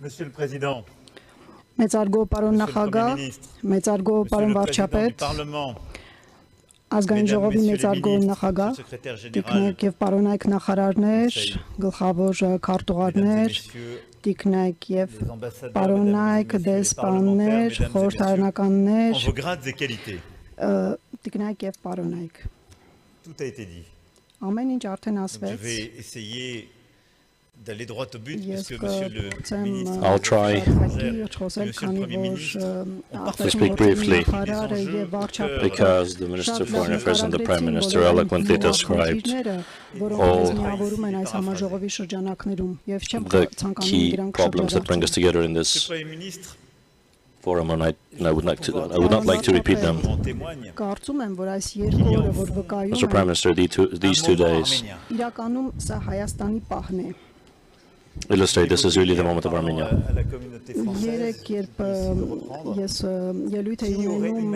Monsieur le Président, Մեծարգո պարոն նախագահ, մեծարգո պարոն վարչապետ, ազգային ժողովի մեծարգո նախագահ, տիկնայք եւ պարոնայք նախարարներ, գլխավոր քարտուղարներ, տիկնայք եւ պարոնայք դեսպաններ, խորհրդարանականներ, տիկնայք եւ պարոնայք։ tout a été dit. Ամեն ինչ արդեն Je ասվեց։ vais essayer d'aller droit au but parce que Monsieur le ministre, I'll try to speak briefly because the Minister of Foreign Affairs and the Prime Minister eloquently described all the key problems that bring us together in Monsieur this le Premier ministre, forum, and I would not like to repeat them. en témoigne. Կարծում եմ, որ այս երկու օրը, որ վկայում Mr. Prime Minister, these 2 days իրականում սա Հայաստանի պահն է։ illustrate this is really the moment of Armenia. À la communauté française, Երեք երբ ես ելույթ էի ունենում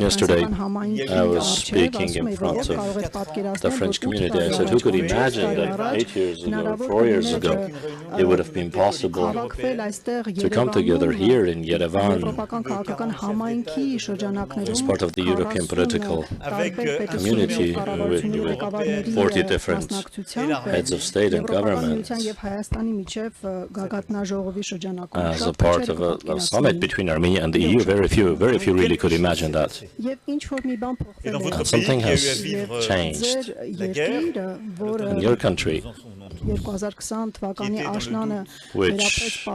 Yesterday, համայնքի I was առջև, speaking ասում in էի, front որ of կարող եք պատկերացնել, the French որ community. I said, who could imagine that 8 years ago, 4 years ago, it would have been possible հավաքվել այստեղ to come together here in Yerevan եվրոպական քաղաքական համայնքի շրջանակներում as part of the European political community with 40 different heads of state and government եւ Հայաստանի միջև գագաթնաժողովի շրջանակում as a part of a summit between Armenia and the EU. Very few really could imagine that. Եվ ինչ որ մի բան Et dans փոխվել votre է pays, Something qui a eu à has vivre changed la guerre, երկիրը, որը in your country, 2020 թվականի աշնանը which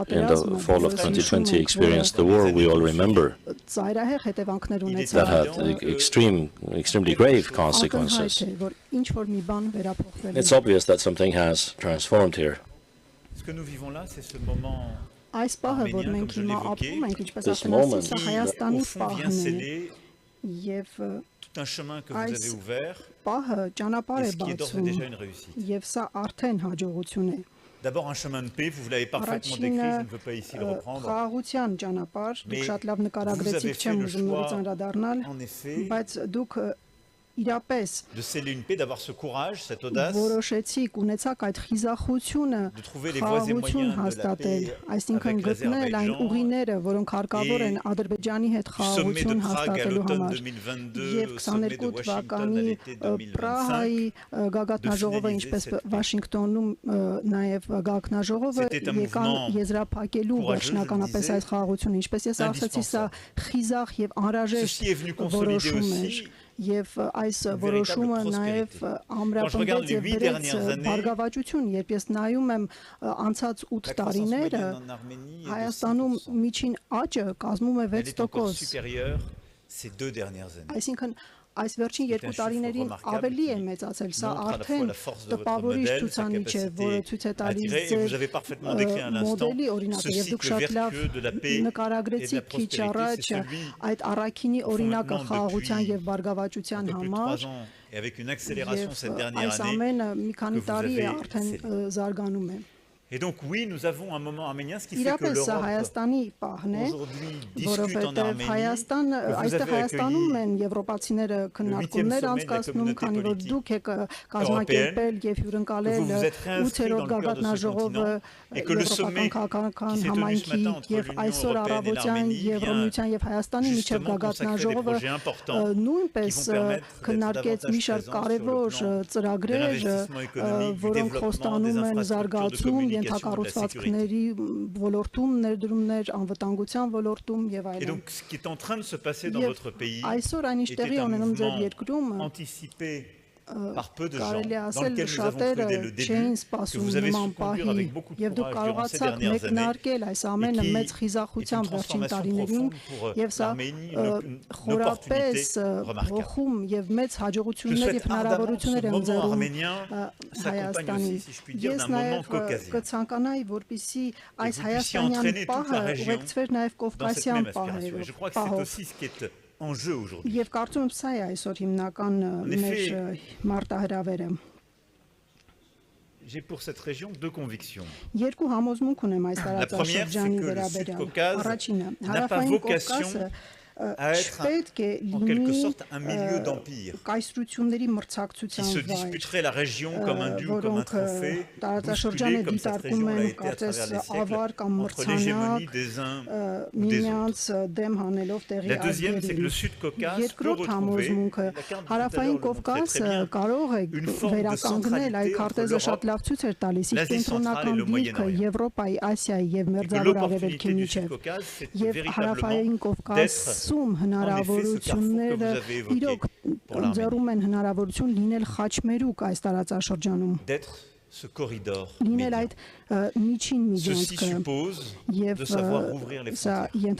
in the fall of 2020 experienced the war we all remember, ծայրահեղ հետևանքներ that had ունեցավ։ extremely grave Ակնհայտ consequences. է, որ ինչ որ մի բան վերափոխվել է։ It's obvious that something has transformed here. ce que nous vivons là, c'est ce moment Այս պահը, որ Arménien, մենք comme je հիմա l'évoquais, ապրում ենք, ինչպես this ասեմ, սա moment, qui, Հայաստանի au fond, vient պահն է sceller եւ tout un chemin que vous Ice. avez ouvert պահը ճանապարհ et է ce qui est d'ores et բացում déjà une réussite. եւ սա արդեն հաջողություն է։ D'abord un chemin de paix, vous l'avez parfaitement décrit, je ne veux pas ici le reprendre. Խաղաղության ճանապարհ, Mais դուք շատ լավ vous նկարագրեցիք, avez չեմ fait le ուզում նորից choix, անդրադառնալ, En effet, բայց դուք իրապես de sceller une paix, d'avoir ce courage, cette audace, որոշեցիք, ունեցաք այդ խիզախությունը de trouver les voies et խաղաղություն moyens de la հաստատել, paix այսինքն avec գտնել այն l'Azerbaïdjan ուղիները, որոնք հարկավոր են et Ադրբեջանի հետ du sommet de խաղաղություն Prague à հաստատելու l'automne համար։ 2022, Եվ au sommet de 22 Washington à թվականի l'été 2025. Պրահայի գագաթնաժողովը, finaliser ինչպես cette paix. Վաշինգտոնում նաև գագաթնաժողովը C'était un եկան mouvement եզրափակելու courageux, վերջնականապես je le այս խաղաղությունը, ինչպես ես ասացի, սա խիզախ եւ անհրաժեշտ Ceci est venu consolider որոշում էր aussi եւ այս une որոշումը véritable նաեւ ամրապնդեց les եւ 8 բերեց dernières années, բարգավաճություն, երբ ես նայում եմ անցած 8 la croissance տարիները moyenne en Arménie est de Հայաստանում 6%. միջին աճը կազմում է Elle est encore 6%։ supérieure ces 2 dernières années. Այսինքն այս վերջին C'est un երկու chiffre տարիներին remarquable ավելի է qui մեծացել, սա montre à la fois արդեն la force de votre տպավորիչ modèle, sa ցուցանիշ է, որը capacité ցույց է à տալիս attirer, et vous avez parfaitement décrit à l'instant մոդելի օրինակը, ce եւ դուք cycle շատ լավ vertueux de la paix et de la նկարագրեցիք քիչ prospérité, առաջ c'est celui այդ առաքինի օրինակը maintenant խաղաղության depuis եւ բարգավաճության un peu plus de համար 3 ans et avec une accélération եւ cette dernière այս année. ամենը մի քանի que vous տարի է avez արդեն զարգանում է։ Et donc oui, nous avons un moment arménien, ce qui fait que Իրապես սա l'Europe Հայաստանի պահն է, aujourd'hui discute en որովհետև Arménie. Հայաստան, que vous այստեղ avez Հայաստանում accueilli են եվրոպացիները քննարկումներ sommet de la անցկացնում, communauté քանի որ politique դուք եք կազմակերպել եւ que հյուրընկալել vous vous êtes réinscrit 8-րդ dans le cœur de ce գագաթնաժողովը continent et que le sommet եվրոպական քաղաքական qui s'est tenu ce համայնքի matin entre եւ l'Union այսօր européenne et առավոտյան l'Arménie Եվրոմիության եւ Հայաստանի միջև justement consacrer des գագաթնաժողովը projets importants նույնպես qui vont permettre d'être քննարկեց մի davantage շարք présents կարևոր sur le plan ծրագրեր, de l'investissement économique, du որոնք développement, խոստանում des են infrastructures de զարգացում, communication, de la ենթակառուցվածքների ոլորտում, ներդրումներ, անվտանգության ոլորտում եւ Et այլն։ donc ce qui est en train de se passer dans Եվ votre pays այսօր այն ինչ était տեղի un ունենում ձեր mouvement երկրում anticipé par peu de gens, կարելի է dans ասել lequel nous avons շատերը trouvé dès le չէին début, que սպասում vous avez su նման conduire պահի avec beaucoup de եւ դուք courage durant ces կարողացաք dernières années մեկնարկել այս ամենը qui մեծ est խիզախությամբ une վերջին transformation տարիներին profonde pour եւ սա l'Arménie, une խորապես opportunité remarquable. ողում եւ մեծ Je հաջողություններ souhaite եւ հնարավորություններ ardemment են que ce moment ձեռում arménien s'accompagne Հայաստանին։ aussi, si je puis dire, Ես d'un moment նաեւ caucasien. կցանկանայի, որպեսզի այս vous puissiez հայաստանյան entraîner toute la պահը région ուղեկցվեր նաեւ dans cette կովկասյան même aspiration. Et je crois que c'est պահով։ aussi ce qui est en jeu aujourd'hui. Եվ կարծում եմ սա է այսօր հիմնական մեր մարտահրավերը։ J'ai pour cette région 2 convictions. Երկու համոզմունք ունեմ այս La première, c'est տարածաշրջանի que le վերաբերյալ։ Sud-Caucase Առաջինը, n'a pas հարավային vocation Կովկասը à être en quelque sorte un milieu d'empire qui se disputerait la région comme un dû ou comme un trophée, bousculé comme cette région l'a été à travers les siècles, entre l'hégémonie des uns ou des autres. La deuxième, c'est que le Sud-Caucase peut retrouver, la carte tout à l'heure le montrait très bien, une forme de centralité entre l'Europe, l'Asie centrale et le Moyen-Orient. Et que l'opportunité du Sud-Caucase, c'est véritablement d'être en effet ce carrefour que vous avez évoqué pour l'Arménie. D'être ce corridor médian. Ceci suppose de savoir ouvrir les frontières. Et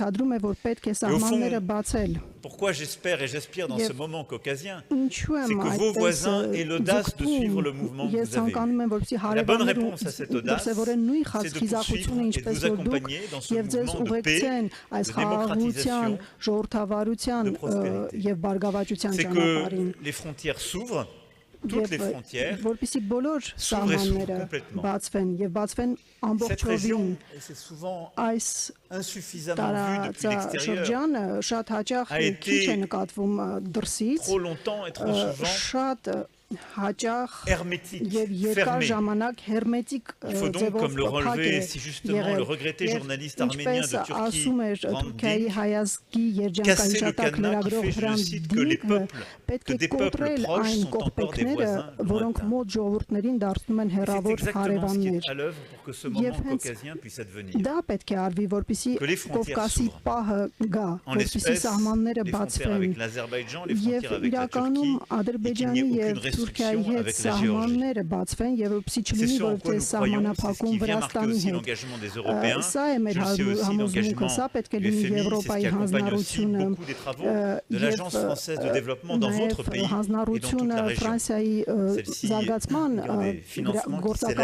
au fond, pourquoi j'espère et j'aspire dans ce moment caucasien, c'est que vos voisins aient l'audace de suivre le mouvement que vous avez eu. La bonne réponse à cette audace, c'est de poursuivre et de vous accompagner dans ce mouvement de paix, de démocratisation, de prospérité. C'est que les frontières s'ouvrent, toutes les frontières s'ouvrent et s'ouvrent complètement. Cette région, et c'est souvent insuffisamment vu depuis l'extérieur, a été trop longtemps et trop souvent hermétique, fermé. Il faut donc, comme le relevait si justement le regretté journaliste arménien de Turquie, Brandik, casser le cadenas qui fait, je le cite, que les peuples, que des peuples proches sont encore des voisins lointains. C'est exactement ce qui est à l'œuvre pour que ce moment caucasien puisse advenir. Que les frontières s'ouvrent. En l'espèce, les frontières avec l'Azerbaïdjan, les frontières avec la Turquie, et qu'il n'y ait aucune restriction avec la Géorgie. C'est ce en quoi nous croyons, c'est ce qui vient marquer aussi l'engagement des Européens. Je le sais aussi, l'engagement du FMI, c'est ce qui accompagne aussi beaucoup des travaux de l'Agence française de développement dans votre pays et dans toute la région. Celle-ci a des financements qui s'élèvent à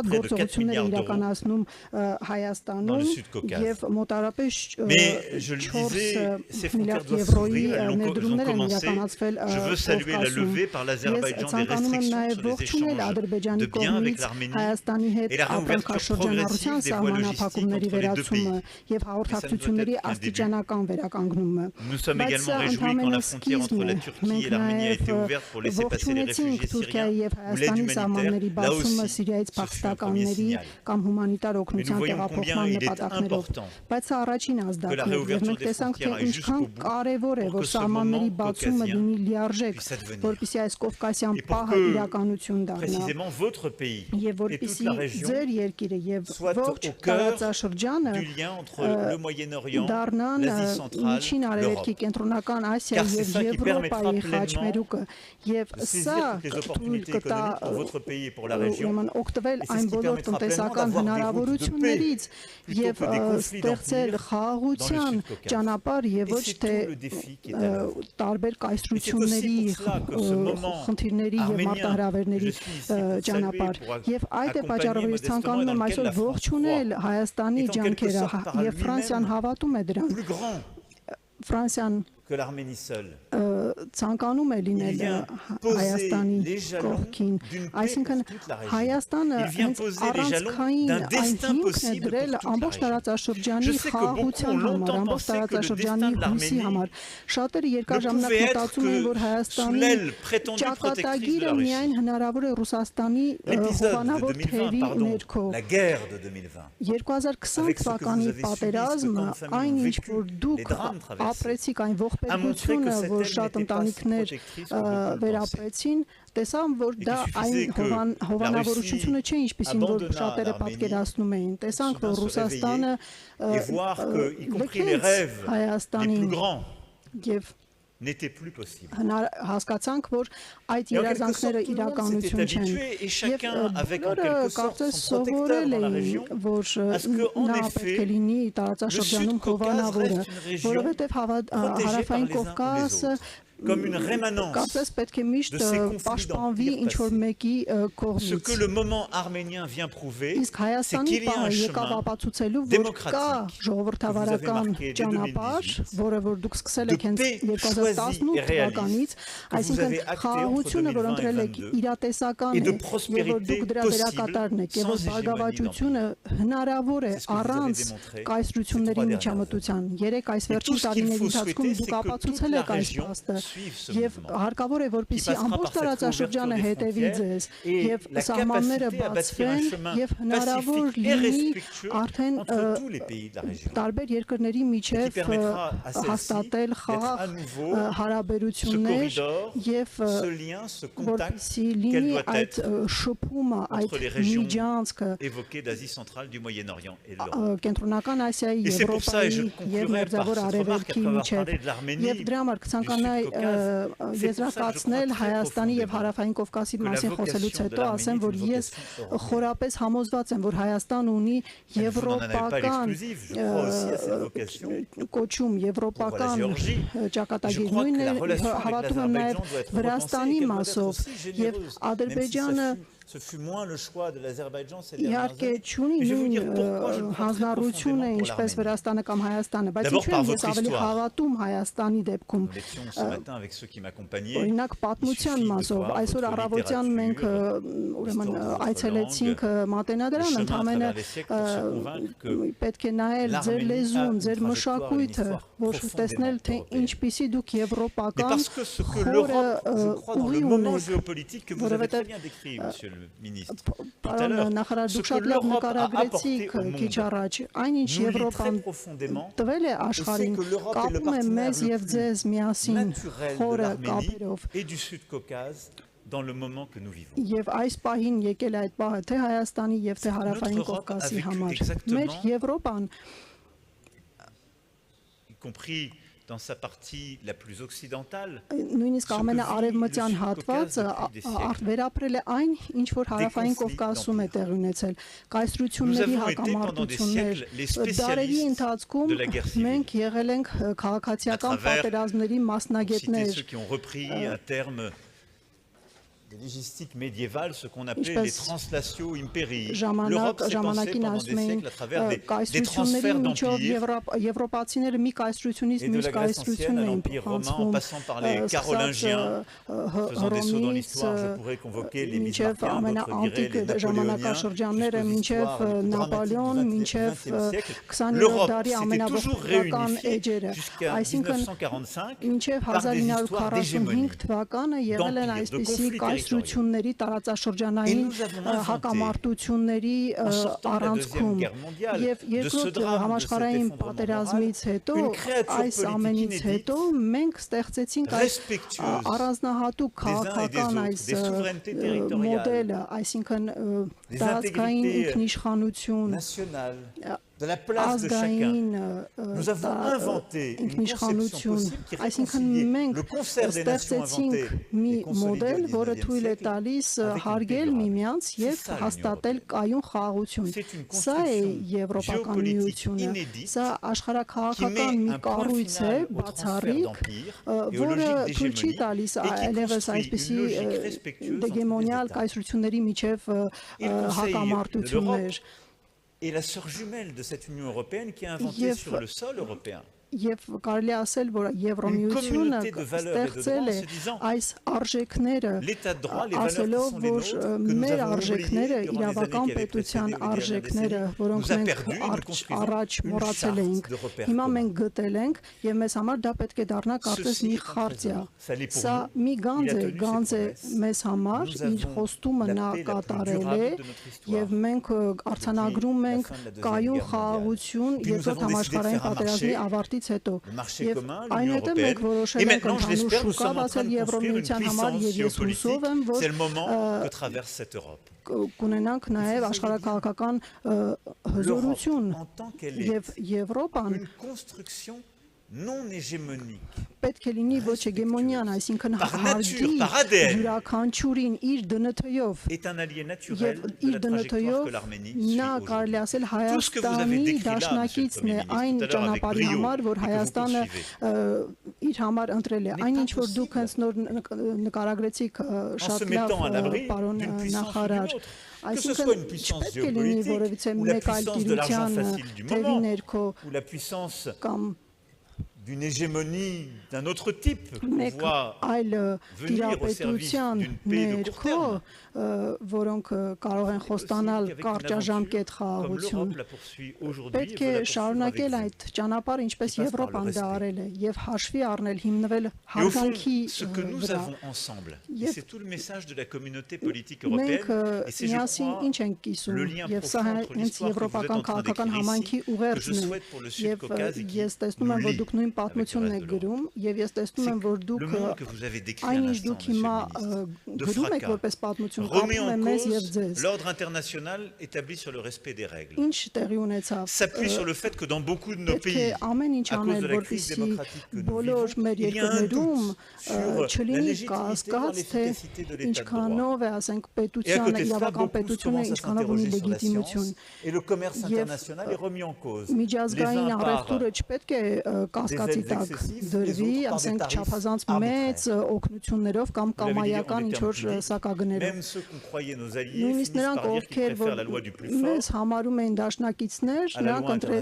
près de 4 milliards d'euros dans le Sud-Caucase. Mais je le disais, ces frontières doivent s'ouvrir, elles ont commencé. Je veux saluer la levée par l'Azerbaïdjan des restrictions sur les échanges de biens avec l'Arménie et la réouverture progressive des voies logistiques entre les deux pays. Mais ça ne doit être qu'un début. Nous sommes également réjouis quand la frontière entre la Turquie et l'Arménie a été ouverte pour laisser passer les réfugiés syriens ou l'aide humanitaire. Là aussi, ce fut un premier signal. Mais nous voyons combien il est important que la réouverture des frontières aille jusqu'au bout pour que ce moment caucasien puisse advenir. Et pour que, précisément, votre pays et toute la région soient au cœur du lien entre le Moyen-Orient, l'Asie centrale, l'Europe. Car c'est ça qui permettra pleinement de saisir toutes les opportunités économiques pour votre pays et pour la région. Et c'est ce qui permettra pleinement d'avoir des routes de paix plutôt que des conflits d'empire dans le Sud-Caucase. Et c'est tout le défi qui est à l'œuvre. Et c'est aussi pour cela que ce moment arménien, je suis ici pour saluer, pour accompagner modestement dans lequel la France croit, est en quelque sorte par lui-même plus grand que l'Arménie seule. ցանկանում է լինել Հայաստանի կողքին, այսինքն Հայաստանը առանցքային այն հիմքն է դրել ամբողջ տարածաշրջանի խաղաղության համար, ամբողջ տարածաշրջանի հույսի համար։ Շատերը երկար ժամանակ մտածում են, որ Հայաստանի ճակատագիրը միայն հնարավոր է Ռուսաստանի հովանավոր թևի ներքո։ 2020 թվականի պատերազմը, այն ինչ որ դուք ապրեցիք, այն ողբերգությունը, որ շատ ընտանիքներ վերապրեցին, տեսան, որ դա այն հովանավորությունը չէ, ինչպիսին որ շատերը պատկերացնում էին։ Տեսանք, որ Ռուսաստանը լքեց Հայաստանին և հասկացանք, որ այդ երազանքները իրականություն չեն, և բոլորը կարծես սովորել էին, որ նա պետք է լինի տարածաշրջանում հովանավորը, որովհետև Հարավային Կովկասը comme une rémanence de ces conflits d'empire. Ce que le moment arménien vient prouver, c'est qu'il y a un chemin démocratique que vous avez marqué dès 2018, de paix choisie et réaliste que vous avez acté entre 2020 et 2022 et de prospérité possible sans hégémonie d'empire. C'est ce que vous avez démontré ces 3 dernières années. Et tout ce qu'il faut souhaiter, c'est que toute la région suive ce mouvement qui passera par cette ouverture des frontières et la capacité à bâtir un chemin pacifique et respectueux entre tous les pays de la région et qui permettra à celle-ci d'être à nouveau ce corridor, ce lien, ce contact qu'elle doit être entre les régions évoquées d'Asie centrale, du Moyen-Orient et de l'Europe. Et c'est pour ça, et je conclurai par cette remarque après avoir parlé de l'Arménie, du Sud-Caucase, c'est pour ça que je crois très profondément que la vocation de l'Arménie est une vocation européenne. Vous n'en avez pas l'exclusive, je crois aussi à cette vocation pour la Géorgie. Je crois que la relation avec l'Azerbaïdjan doit être repensée et qu'elle doit être aussi généreuse, même si ce fut moins le choix de l'Azerbaïdjan ces dernières années. Et je vais vous dire pourquoi je crois très profondément pour l'Arménie. D'abord par votre histoire. Nous l'étions ce matin avec ceux qui m'accompagnaient. Le fil de l'histoire, votre littérature, l'histoire de notre langue, le chemin à travers les siècles pour se convaincre que l'Arménie a une trajectoire, une histoire profondément européenne. Mais parce que ce que l'Europe, je crois, dans le moment géopolitique que vous avez très bien décrit, monsieur le ministre, tout à l'heure, ce que l'Europe a apporté au monde, nous lie très profondément, et c'est que l'Europe est le partenaire le plus naturel de l'Arménie et du Sud-Caucase dans le moment que nous vivons. Notre Europe a vécu exactement, y compris dans sa partie la plus occidentale, նույնիսկ ամենաարևմտյան հատվածը վերապրել է այն, ինչ որ հարավային Կովկասում է տեղի ունեցել։ Կայսրությունների հակամարտություններ, դարերի ընթացքում մենք եղել ենք քաղաքացիական պատերազմների մասնագետներ։ Des légistiques médiévales, ce qu'on appelait les translations impérii. L'Europe s'est pensée pendant des siècles à travers des transferts d'empire. Et de la Grèce ancienne à l'Empire romain, en passant par les Carolingiens, faisant des sauts dans l'histoire, je pourrais convoquer les Bismarckiens, d'autres diraient les Napoléoniens, jusqu'aux histoires dramatiques du XXe siècle. L'Europe s'était toujours réunifiée jusqu'à 1945 par des histoires d'hégémonie, d'empire, de conflits. Տարածաշրջանային հակամարտությունների առանցքում եւ երկրորդ համաշխարհային պատերազմից հետո այս ամենից հետո մենք ստեղծեցինք այս առանձնահատուկ քաղաքական այս մոդելը, այսինքն տարածքային ինքնիշխանություն, de la place de chacun. Nous avons inventé une conception possible qui réconciliait le concert des nations inventées et consolidées au 19e siècle avec l'Europe. Սա աշխարհակաղակական մի կառույց է, բացառիկ, որը թույլ չի տալիս այլևս այսպիսի դեգեմոնիալ կայսրությունների միջև հակամարտություններ։ Et la sœur jumelle de cette Union européenne qui a inventé sur le sol européen Եվ կարելի ասել, որ Եվրոմիությունը ստեղծել է այս արժեքները, ասելով, որ մեր արժեքները իրավական պետության արժեքները, որոնք մենք առաջ մոռացել էինք, հիմա մենք գտել ենք եւ մեզ համար դա պետք է դառնա կարծես մի խարտիա։ Սա մի գանձ է մեզ համար, իր խոստումը նա կատարել է եւ մենք արձանագրում ենք կայուն խաղաղություն երկրորդ համաշխարհային պատերազմի ավարտից հետո եւ այնուհետեւ մենք որոշել ենք ընդհանուր շուկա բացել Եվրոմիության համար եւ ես հուսով եմ, որ կունենանք նաեւ աշխարհակաղակական հզորություն եւ Եվրոպան non hégémonique. Պետք է լինի ոչ հեգեմոնիան, այսինքն հարգի յուրաքանչյուրին իր դնթով եւ իր դնթով նա կարելի ասել Հայաստանի դաշնակիցն է այն ճանապարհի համար, որ Հայաստանը իր իր համար ընտրել է։ Այնինչ որ դուք հենց նոր նկարագրեցիք շատ լավ պարոն նախարար, այսինքն չպետք է լինի որևիցե մեկ այլ տիրության թևի ներքո կամ d'une hégémonie d'un autre type qu'on voit venir au service d'une paix de court terme. Որոնք կարող են խոստանալ կարճաժամկետ խաղաղություն։ Պետք է շարունակել այդ ճանապարհը, ինչպես Եվրոպան դա արել է, եւ հաշվի առնել, հիմնվել հարգանքի վրա։ Et c'est tout le message de la communauté politique européenne. Et c'est, je crois, le lien profond entre l'histoire que vous êtes en train d'écrire ici, que je souhaite pour le Sud-Caucase et qui nous lie avec le reste de l'Europe. Le monde que vous avez décrit à l'instant, Monsieur le ministre, de fracas, remet en cause l'ordre international établi sur le respect des règles, s'appuie sur le fait que dans beaucoup de nos pays, à cause de la crise démocratique que nous vivons, il y a un doute sur la légitimité ou l'efficacité de l'État de droit. Et à côté de cela, beaucoup commencent à s'interroger sur la science et le commerce international est remis en cause. Les uns par des aides excessives, les autres par des tarifs arbitraires. Même ceux qu'on croyait nos alliés finissent par dire qu'ils préfèrent la loi du plus fort à la loi internationale.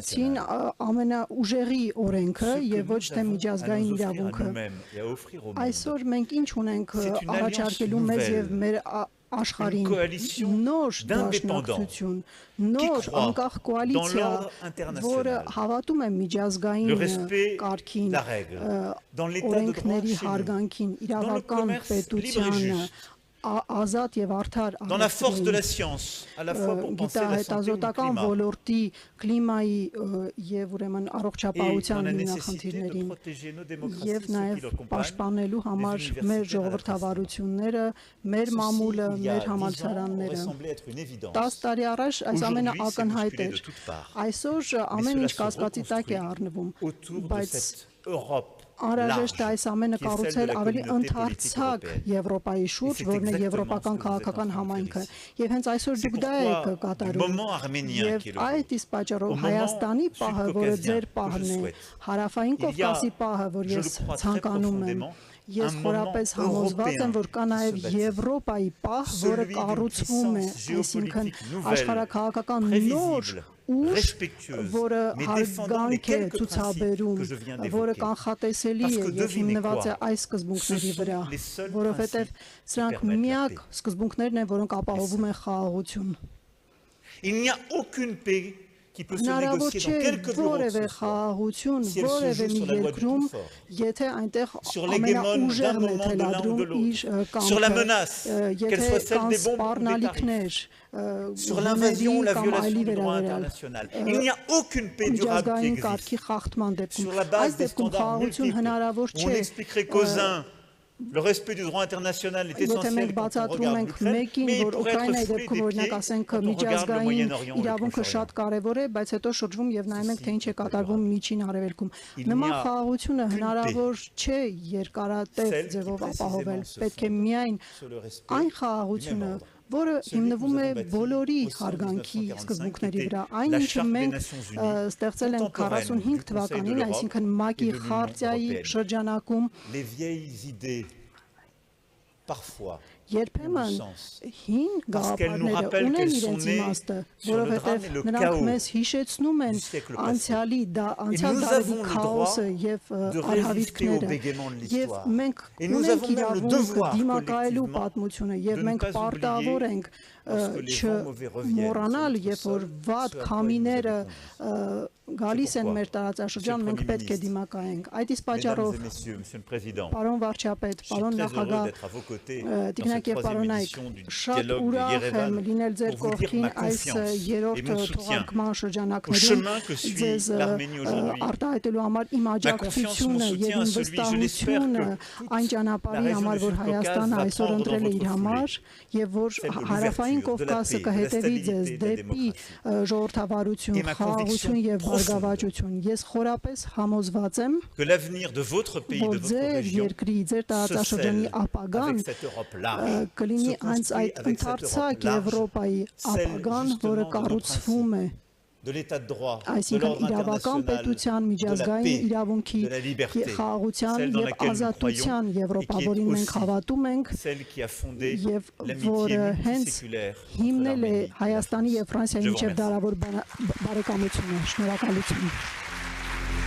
Այսօր մենք ինչ ունենք առաջարկելու մեզ եւ մեր աշխարհին նոր դաշնակցություն, նոր անկախ կոալիցիա, որը հավատում է միջազգային կարգին, օրենքների հարգանքին, իրավական պետությանը, ազատ եւ արդար dans la force de la science, à la fois pour penser la santé ou le climat, ոլորտի կլիմայի եւ ուրեմն առողջապահության հիմնախնդիրներին եւ նաեւ պաշտպանելու համար մեր ժողովրդավարությունները, մեր մամուլը, մեր համալսարանները։ 10 տարի առաջ այս ամենը ակնհայտ էր։ Այսօր ամեն ինչ կասկածի տակ է առնվում, բայց անհրաժեշտ է այս ամենը կառուցել ավելի ընդարձակ Եվրոպայի շուրջ, որն է եվրոպական քաղաքական համայնքը։ Եվ հենց այսօր դուք դա եք կատարում։ Եվ այդ իսկ պատճառով Հայաստանի պահը, որը ձեր պահն է, Հարավային Կովկասի պահը, որ ես ցանկանում եմ, ես խորապես համոզված եմ, որ կա նաև Եվրոպայի պահ, որը կառուցվում է, այսինքն աշխարհաքաղաքական նոր ուժ, որը հարգանք է ցուցաբերում, որը կանխատեսելի է եւ հիմնված է այս սկզբունքների վրա, որովհետեւ սրանք միակ սկզբունքներն են, որոնք ապահովում են խաղաղություն։ Il n'y a aucune paix qui peut se négocier dans quelque bureau que ce soit, si elle se joue sur la loi du plus fort, sur l'hégémon d'un moment, de l'un ou de l'autre, sur la menace, qu'elle soit celle des bombes ou des tarifs, sur l'invasion ou la violation du droit international. Il n'y a aucune paix durable qui existe. Sur la base des standards multiples, on expliquerait qu'aux uns, le respect du droit international est essentiel quand on regarde l'Ukraine, mais il pourrait être foulé des pieds quand on regarde le Moyen-Orient et le Proche-Orient. Շատ կարևոր է, բայց հետո շրջվում եւ նայում ենք թե ինչ է կատարվում Միջին Արևելքում։ Նման խաղաղությունը հնարավոր չէ երկարատև ձևով ապահովել։ Պետք է միայն այն խաղաղությունը, որը հիմնվում է բոլորի հարգանքի սկզբունքների վրա։ Այն ինչը մենք ստեղծել ենք 45 թվականին, այսինքն ՄԱԿ-ի խարտիայի շրջանակում, երբեմն հին գաղափարները ունեն իրենց իմաստը, որովհետև նրանք մեզ հիշեցնում են անցյալ դարերի քաոսը եւ արհավիրքները, եւ մենք ունենք իրավունք դիմակայելու պատմությունը, եւ մենք պարտավոր ենք չմոռանալ, երբ որ վատ քամիները գալիս են մեր տարածաշրջան, մենք պետք է դիմակայենք։ Այդ իսկ պատճառով, պարոն վարչապետ, պարոն նախագահ, տիկնակ եւ պարոնայք, շատ ուրախ եմ լինել ձեր կողքին այս երրորդ թողարկման շրջանակներում, ձեզ արտահայտելու համար իմ աջակցությունը եւ իմ վստահությունը այն ճանապարհի համար, որ Հայաստանը այսօր ընտրել է իր համար, եւ որ Հարավային Կովկասը կհետևի ձեզ դեպի ժողովրդավարություն, խաղաղություն եւ բարգավաճություն։ Ես խորապես համոզված եմ, որ ձեր երկրի, ձեր տարածաշրջանի ապագան կլինի հենց այդ ընդարձակ Եվրոպայի ապագան, որը կառուցվում է այսինքն իրավական պետության, միջազգային իրավունքի, խաղաղության եւ ազատության Եվրոպա, որին մենք հավատում ենք եւ որը հենց հիմնել է Հայաստանի եւ Ֆրանսիայի միջև դարավոր բարեկամությունը։ Շնորհակալություն։